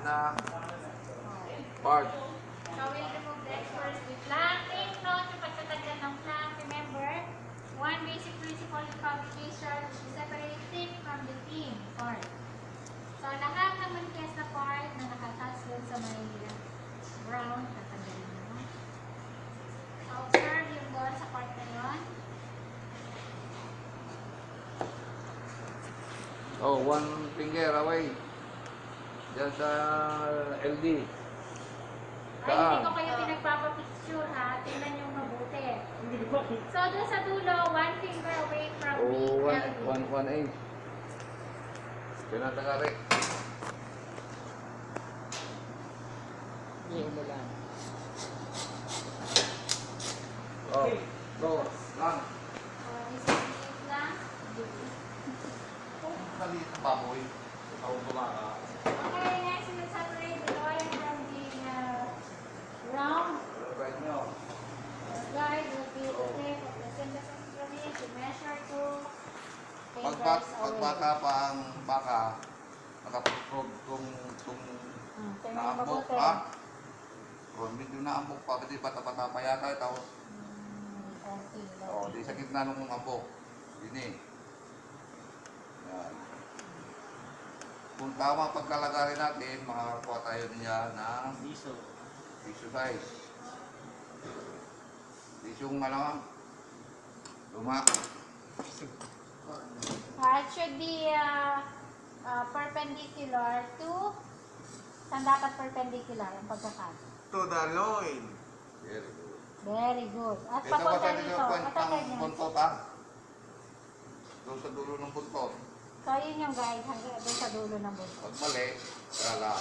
na part. So we'll remove the exposed with flank. Take note yung pagtatanggal ng flank. Remember, one basic principle in fabrication is to separate tip from the thin part. So lahat ng manifest na part na nakatouch dun sa may brown, tatanggalin mo. So observe yung doon sa part na yun. Oh, one finger away. Diyan sa LD. Ay, hindi ko kayo pinagpapapicture ha. Tingnan nyo mabuti. So doon sa dulo, one finger away from Oh, the LD. 1.8. Pinatagari. Hindi mo lang. Oh, go. Lang. Isang minute lang. Kalit na baboy. Ikaw bumaka. Okay, next we'll separate the oil from the round. Right nyo. Guide will be the tip of the synthesis instrument to measure to Pag fingers away. baka pa ang baka, nakaputrog tung Tingnan naambok mabuti. pa. Kung medyo naambok pa, pwede bata-bata pa yata ito. Okay, O, di sa gitna nung ambok. Dini. Yan. Kung tama ang pagkalagari natin, makakakuha tayo niya ng Diso. tissue size. Tissue ano? Luma. It should be perpendicular to saan dapat perpendicular ang pagkakat. To the loin. Very good. Very good. At Ito ba papunta tayo dito. yung At ang ganyan. buntot ha? Doon sa dulo ng buntot. So, yun yung guide hanggang doon sa dulo ng buto. Pag mali, kala.